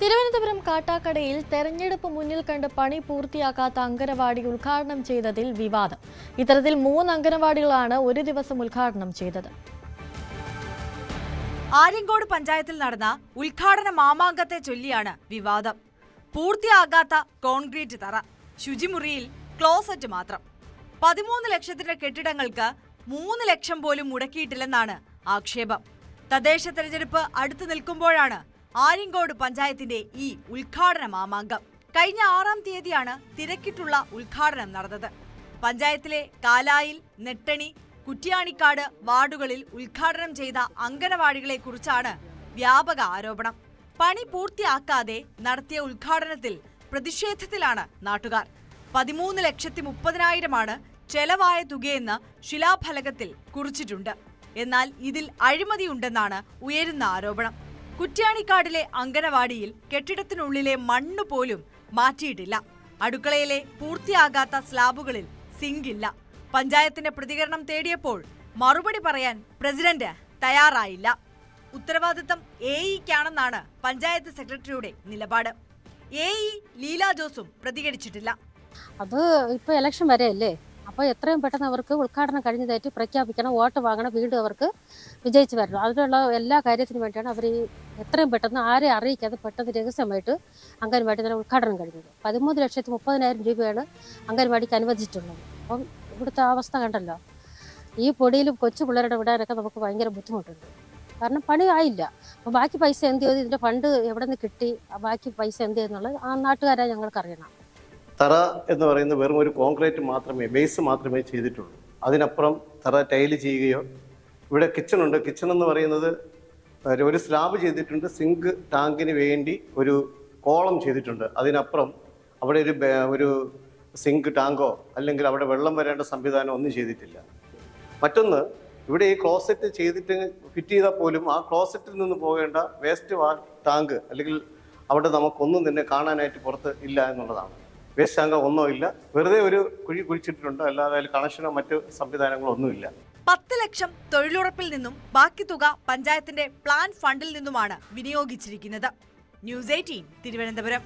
തിരുവനന്തപുരം കാട്ടാക്കടയിൽ തെരഞ്ഞെടുപ്പ് മുന്നിൽ കണ്ട് പണി പൂർത്തിയാക്കാത്ത അംഗനവാടി ഉദ്ഘാടനം ചെയ്തതിൽ വിവാദം. ഇത്തരത്തിൽ 3 അംഗനവാടികളാണ് ഒരു ദിവസം ഉദ്ഘാടനം ചെയ്തത്. ആര്യങ്കോട് പഞ്ചായത്തിൽ നടന്ന ഉദ്ഘാടന മാമാങ്കത്തെ ചൊല്ലിയാണ് വിവാദം. പൂർത്തിയാകാത്ത കോൺക്രീറ്റ് തറ, ശുചിമുറിയിൽ ക്ലോസറ്റ് മാത്രം. 13 ലക്ഷത്തിന്റെ കെട്ടിടങ്ങൾക്ക് 3 ലക്ഷം പോലും മുടക്കിയിട്ടില്ലെന്നാണ് ആക്ഷേപം. തദ്ദേശ തെരഞ്ഞെടുപ്പ് അടുത്തു നിൽക്കുമ്പോഴാണ് ആര്യങ്കോട് പഞ്ചായത്തിന്റെ ഈ ഉദ്ഘാടന മാമാങ്കം. കഴിഞ്ഞ 6-ാം തീയതിയാണ് തിരക്കിട്ടുള്ള ഉദ്ഘാടനം നടന്നത്. പഞ്ചായത്തിലെ കാലായിൽ, നെട്ടണി, കുറ്റ്യാണിക്കാട് വാർഡുകളിൽ ഉദ്ഘാടനം ചെയ്ത അംഗനവാടികളെ കുറിച്ചാണ് വ്യാപക ആരോപണം. പണി പൂർത്തിയാക്കാതെ നടത്തിയ ഉദ്ഘാടനത്തിൽ പ്രതിഷേധത്തിലാണ് നാട്ടുകാർ. 13,30,000 ചെലവായ തുകയെന്ന് ശിലാഫലകത്തിൽ കുറിച്ചിട്ടുണ്ട്. എന്നാൽ ഇതിൽ അഴിമതിയുണ്ടെന്നാണ് ഉയരുന്ന ആരോപണം. കുറ്റ്യാണിക്കാടിലെ അംഗനവാടിയിൽ കെട്ടിടത്തിനുള്ളിലെ മണ്ണ് പോലും മാറ്റിയിട്ടില്ല. അടുക്കളയിലെ പൂർത്തിയാകാത്ത സ്ലാബുകളിൽ സിങ്കില്ല. പഞ്ചായത്തിന്റെ പ്രതികരണം തേടിയപ്പോൾ മറുപടി പറയാൻ പ്രസിഡന്റ് തയ്യാറായില്ല. ഉത്തരവാദിത്തം എഇക്കാണെന്നാണ് പഞ്ചായത്ത് സെക്രട്ടറിയുടെ നിലപാട്. എഇ ലീല ജോസും പ്രതികരിച്ചിട്ടില്ല. അത് ഇപ്പോൾ ഇലക്ഷൻ വരെയല്ലേ, അപ്പോൾ എത്രയും പെട്ടെന്ന് അവർക്ക് ഉദ്ഘാടനം കഴിഞ്ഞതായിട്ട് പ്രഖ്യാപിക്കണം, വോട്ട് വാങ്ങണം, വീണ്ടും അവർക്ക് വിജയിച്ച് വരണം. അതിനുള്ള എല്ലാ കാര്യത്തിനും വേണ്ടിയാണ് അവർ എത്രയും പെട്ടെന്ന് ആരെ അറിയിക്കാതെ പെട്ടെന്ന് രഹസ്യമായിട്ട് അംഗൻവാടി തന്നെ ഉദ്ഘാടനം കഴിഞ്ഞത്. 13,30,000 രൂപയാണ് അംഗൻവാടിക്ക് അനുവദിച്ചിട്ടുള്ളത്. അപ്പം ഇവിടുത്തെ അവസ്ഥ കണ്ടല്ലോ, ഈ പൊടിയിലും കൊച്ചു പിള്ളേരുടെ വിടാനൊക്കെ നമുക്ക് ഭയങ്കര ബുദ്ധിമുട്ടുണ്ട്. കാരണം പണി ആയില്ല. അപ്പോൾ ബാക്കി പൈസ എന്ത് ചെയ്തു, ഇതിൻ്റെ ഫണ്ട് എവിടെ നിന്ന് കിട്ടി, ബാക്കി പൈസ എന്ത് ചെയ്യുന്നുള്ളത് ആ നാട്ടുകാരായി ഞങ്ങൾക്കറിയണം. തറ എന്ന് പറയുന്നത് വെറും ഒരു കോൺക്രീറ്റ് മാത്രമേ, ബേസ് മാത്രമേ ചെയ്തിട്ടുള്ളൂ. അതിനപ്പുറം തറ ടൈല് ചെയ്യുകയോ, ഇവിടെ കിച്ചണുണ്ട്. കിച്ചൺ എന്ന് പറയുന്നത് ഒരു സ്ലാബ് ചെയ്തിട്ടുണ്ട്, സിങ്ക് ടാങ്കിന് വേണ്ടി ഒരു കോളം ചെയ്തിട്ടുണ്ട്. അതിനപ്പുറം അവിടെ ഒരു സിങ്ക് ടാങ്കോ അല്ലെങ്കിൽ അവിടെ വെള്ളം വരേണ്ട സംവിധാനം ഒന്നും ചെയ്തിട്ടില്ല. മറ്റൊന്ന്, ഇവിടെ ഈ ക്ലോസറ്റ് ചെയ്തിട്ട് ഫിറ്റ് ചെയ്താൽ പോലും ആ ക്ലോസറ്റിൽ നിന്ന് പോകേണ്ട വേസ്റ്റ് ടാങ്ക് അല്ലെങ്കിൽ അവിടെ നമുക്കൊന്നും തന്നെ കാണാനായിട്ട് പുറത്ത് ഇല്ല എന്നുള്ളതാണ്. വേസ്റ്റ് ടാങ്ക് ഒന്നോ ഇല്ല, വെറുതെ ഒരു കുഴി കുഴിച്ചിട്ടുണ്ട്, അല്ലാതെ അതിൽ കണക്ഷനോ മറ്റ് സംവിധാനങ്ങളോ ഒന്നുമില്ല. 10 ലക്ഷം തൊഴിലുറപ്പിൽ നിന്നും ബാക്കി തുക പഞ്ചായത്തിന്റെ പ്ലാൻ ഫണ്ടിൽ നിന്നുമാണ് വിനിയോഗിച്ചിരിക്കുന്നത്. ന്യൂസ് 18 തിരുവനന്തപുരം.